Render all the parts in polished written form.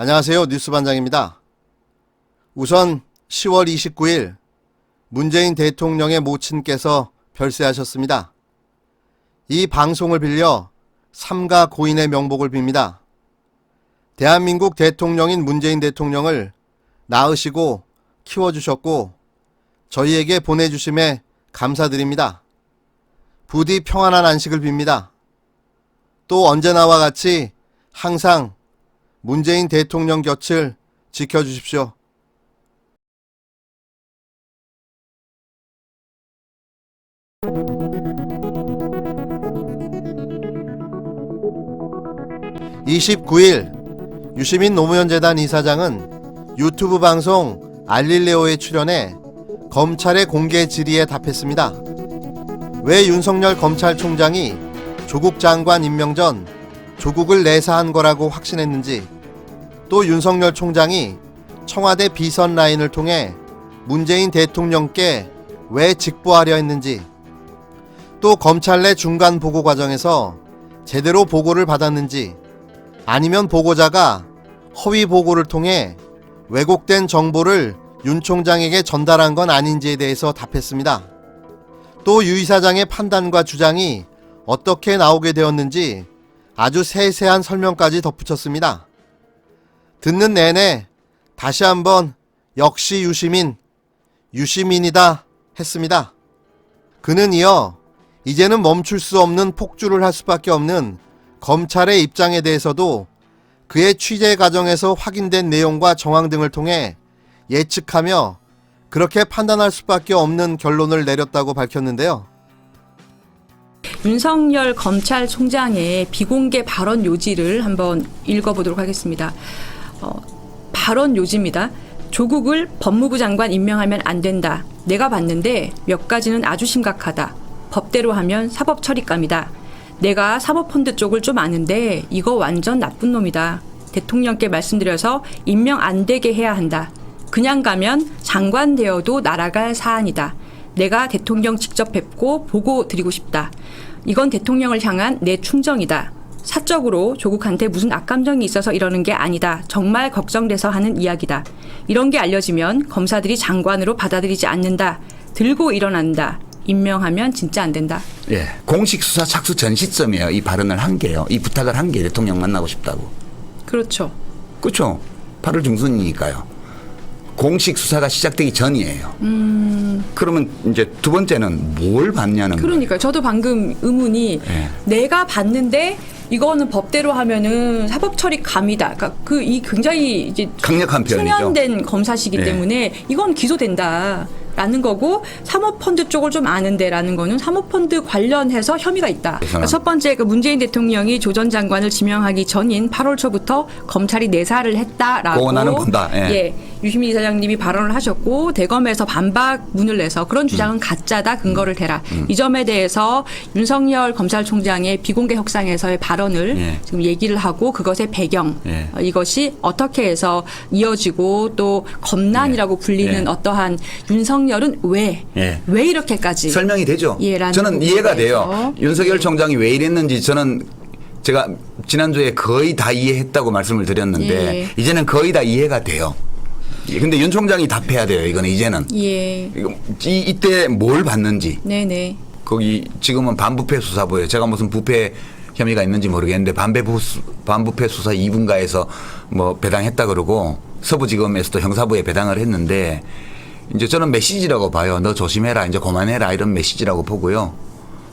안녕하세요. 뉴스반장입니다. 우선 10월 29일 문재인 대통령의 모친께서 별세하셨습니다. 이 방송을 빌려 삼가 고인의 명복을 빕니다. 대한민국 대통령인 문재인 대통령을 낳으시고 키워주셨고 저희에게 보내주심에 감사드립니다. 부디 평안한 안식을 빕니다. 또 언제나와 같이 항상 문재인 대통령 곁을 지켜주십시오. (29일) 유시민 노무현재단 이사장은 유튜브 방송 알릴레오에 출연해 검찰의 공개 질의에 답했습니다. 왜 윤석열 검찰총장이 조국 장관 임명 전 조국을 내사한 거라고 확신했는지, 또 윤석열 총장이 청와대 비선 라인을 통해 문재인 대통령께 왜 직보하려 했는지, 또 검찰 내 중간 보고 과정에서 제대로 보고를 받았는지, 아니면 보고자가 허위 보고를 통해 왜곡된 정보를 윤 총장에게 전달한 건 아닌지에 대해서 답했습니다. 또 유 이사장의 판단과 주장이 어떻게 나오게 되었는지 아주 세세한 설명까지 덧붙였습니다. 듣는 내내 다시 한번 역시 유시민이다 했습니다. 그는 이어 이제는 멈출 수 없는 폭주를 할 수밖에 없는 검찰의 입장에 대해서도 그의 취재 과정에서 확인된 내용과 정황 등을 통해 예측하며 그렇게 판단할 수밖에 없는 결론을 내렸다고 밝혔는데요. 윤석열 검찰총장의 비공개 발언 요지를 한번 읽어보도록 하겠습니다. 발언 요지입니다. 조국을 법무부 장관 임명하면 안 된다. 내가 봤는데 몇 가지는 아주 심각하다. 법대로 하면 사법처리감이다. 내가 사모펀드 쪽을 좀 아는데 이거 완전 나쁜 놈이다. 대통령께 말씀드려서 임명 안 되게 해야 한다. 그냥 가면 장관 되어도 날아갈 사안이다. 내가 대통령 직접 뵙고 보고 드리고 싶다. 이건 대통령을 향한 내 충정이다. 사적으로 조국한테 무슨 악감정이 있어서 이러는 게 아니다. 정말 걱정돼서 하는 이야기다. 이런 게 알려지면 검사들이 장관으로 받아들이지 않는다. 들고 일어난다. 임명하면 진짜 안 된다. 예, 공식 수사 착수 전 시점이에요. 이 발언을 한 게요. 이 부탁을 한 게 대통령 만나고 싶다고. 그렇죠. 그렇죠. 8월 중순이니까요. 공식 수사가 시작되기 전이에요. 그러면 이제 두 번째는 뭘 봤냐는 거예요. 그러니까요. 저도 방금 의문이 내가 봤는데 이거는 법대로 하면은 사법처리 감이다. 그러니까 이 굉장히 이제 강력한 표현이죠. 숙련된 검사시기 때문에 이건 기소된다. 라는 거고, 사모펀드 쪽을 좀 아는데라는 거는 사모펀드 관련해서 혐의가 있다. 그러니까 첫 번째, 문재인 대통령이 조 전 장관을 지명하기 전인 8월 초부터 검찰이 내사를 했다라고. 그거 나는 본다. 예. 유시민 이사장님이 발언을 하셨고, 대검에서 반박문을 내서 그런 주장은 가짜다, 근거를 대라. 이 점에 대해서 윤석열 검찰총장의 비공개 협상에서의 발언을 지금 얘기를 하고, 그것의 배경, 이것이 어떻게 해서 이어지고 또 검난이라고 불리는 어떠한 윤석열은 왜 이렇게까지 설명이 되죠. 저는 이해가 돼요. 윤석열 총장이 왜 이랬는지 저는 제가 지난주에 거의 다 이해했다고 말씀을 드렸는데 이제는 거의 다 이해가 돼요. 근데 윤 총장이 답해야 돼요. 이거는 이제는. 이때 뭘 봤는지. 네네. 거기 지금은 반부패 수사부예요. 제가 무슨 부패 혐의가 있는지 모르겠는데 반부패 수사 2분가에서 뭐 배당했다 그러고 서부지검에서도 형사부에 배당을 했는데 이제 저는 메시지라고 봐요. 너 조심해라. 이제 그만해라. 이런 메시지라고 보고요.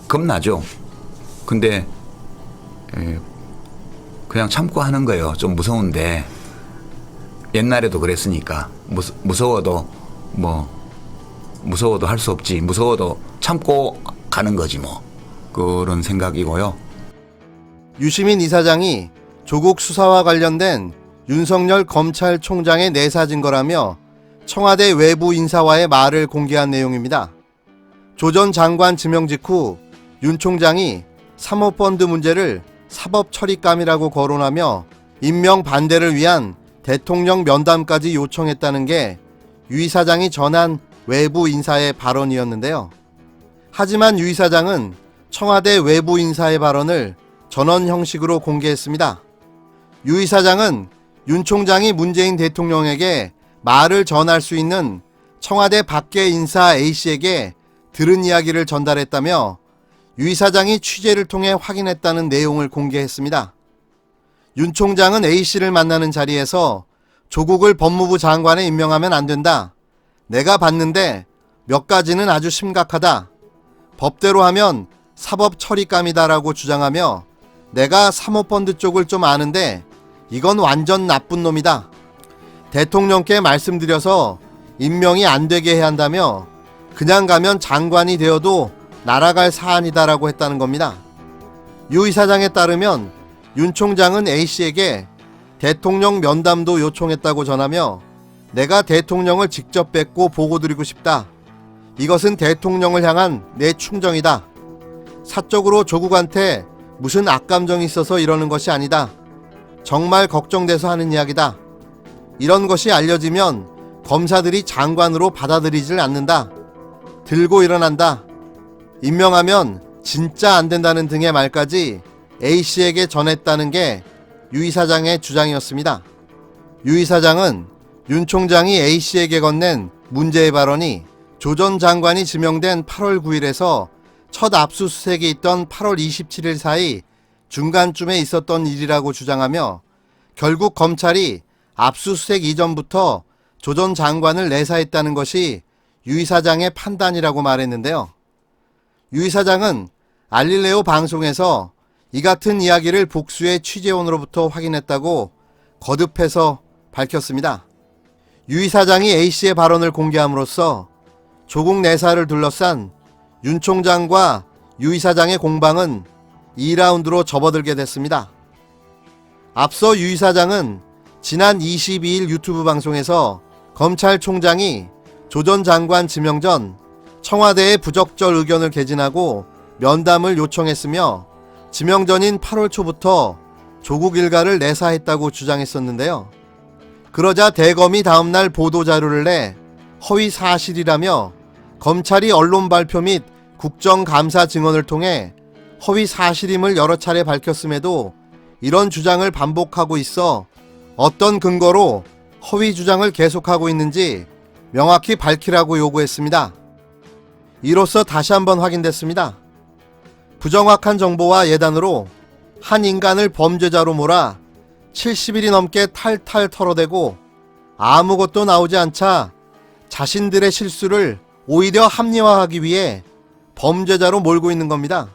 겁나죠. 근데 그냥 참고 하는 거예요. 좀 무서운데. 옛날에도 그랬으니까 무서워도 할 수 없지. 무서워도 참고 가는 거지 뭐. 그런 생각이고요. 유시민 이사장이 조국 수사와 관련된 윤석열 검찰총장의 내사 증거라며 청와대 외부 인사와의 말을 공개한 내용입니다. 조 전 장관 지명 직후 윤 총장이 사모펀드 문제를 사법처리감이라고 거론하며 임명 반대를 위한 대통령 면담까지 요청했다는 게 유 이사장이 전한 외부 인사의 발언이었는데요. 하지만 유 이사장은 청와대 외부 인사의 발언을 전원 형식으로 공개했습니다. 유 이사장은 윤 총장이 문재인 대통령에게 말을 전할 수 있는 청와대 밖의 인사 A씨에게 들은 이야기를 전달했다며 유 이사장이 취재를 통해 확인했다는 내용을 공개했습니다. 윤 총장은 A씨를 만나는 자리에서 조국을 법무부 장관에 임명하면 안 된다. 내가 봤는데 몇 가지는 아주 심각하다. 법대로 하면 사법 처리감이다라고 주장하며 내가 사모펀드 쪽을 좀 아는데 이건 완전 나쁜 놈이다. 대통령께 말씀드려서 임명이 안 되게 해야 한다며 그냥 가면 장관이 되어도 날아갈 사안이다라고 했다는 겁니다. 유 이사장에 따르면 윤 총장은 A씨에게 대통령 면담도 요청했다고 전하며 내가 대통령을 직접 뵙고 보고드리고 싶다. 이것은 대통령을 향한 내 충정이다. 사적으로 조국한테 무슨 악감정이 있어서 이러는 것이 아니다. 정말 걱정돼서 하는 이야기다. 이런 것이 알려지면 검사들이 장관으로 받아들이질 않는다. 들고 일어난다. 임명하면 진짜 안 된다는 등의 말까지 A씨에게 전했다는 게 유 이사장의 주장이었습니다. 유 이사장은 윤 총장이 A씨에게 건넨 문제의 발언이 조 전 장관이 지명된 8월 9일에서 첫 압수수색이 있던 8월 27일 사이 중간쯤에 있었던 일이라고 주장하며 결국 검찰이 압수수색 이전부터 조 전 장관을 내사했다는 것이 유 이사장의 판단이라고 말했는데요. 유 이사장은 알릴레오 방송에서 이 같은 이야기를 복수의 취재원으로부터 확인했다고 거듭해서 밝혔습니다. 유 이사장이 A씨의 발언을 공개함으로써 조국 내사를 둘러싼 윤 총장과 유 이사장의 공방은 2라운드로 접어들게 됐습니다. 앞서 유 이사장은 지난 22일 유튜브 방송에서 검찰총장이 조 전 장관 지명 전 청와대에 부적절 의견을 개진하고 면담을 요청했으며 지명 전인 8월 초부터 조국 일가를 내사했다고 주장했었는데요. 그러자 대검이 다음날 보도자료를 내 허위 사실이라며 검찰이 언론 발표 및 국정감사 증언을 통해 허위 사실임을 여러 차례 밝혔음에도 이런 주장을 반복하고 있어 어떤 근거로 허위 주장을 계속하고 있는지 명확히 밝히라고 요구했습니다. 이로써 다시 한번 확인됐습니다. 부정확한 정보와 예단으로 한 인간을 범죄자로 몰아 70일이 넘게 탈탈 털어대고 아무것도 나오지 않자 자신들의 실수를 오히려 합리화하기 위해 범죄자로 몰고 있는 겁니다.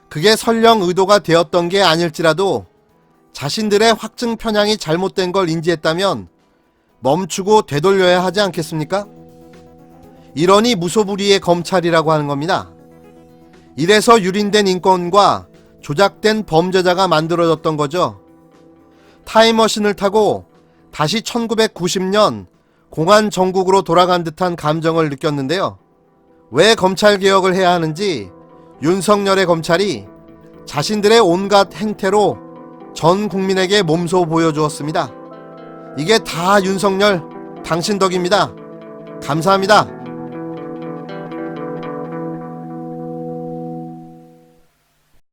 그게 설령 의도가 되었던 게 아닐지라도 자신들의 확증 편향이 잘못된 걸 인지했다면 멈추고 되돌려야 하지 않겠습니까? 이러니 무소불위의 검찰이라고 하는 겁니다. 이래서 유린된 인권과 조작된 범죄자가 만들어졌던 거죠. 타임머신을 타고 다시 1990년 공안 정국으로 돌아간 듯한 감정을 느꼈는데요. 왜 검찰개혁을 해야 하는지 윤석열의 검찰이 자신들의 온갖 행태로 전 국민에게 몸소 보여주었습니다. 이게 다 윤석열 당신 덕입니다. 감사합니다.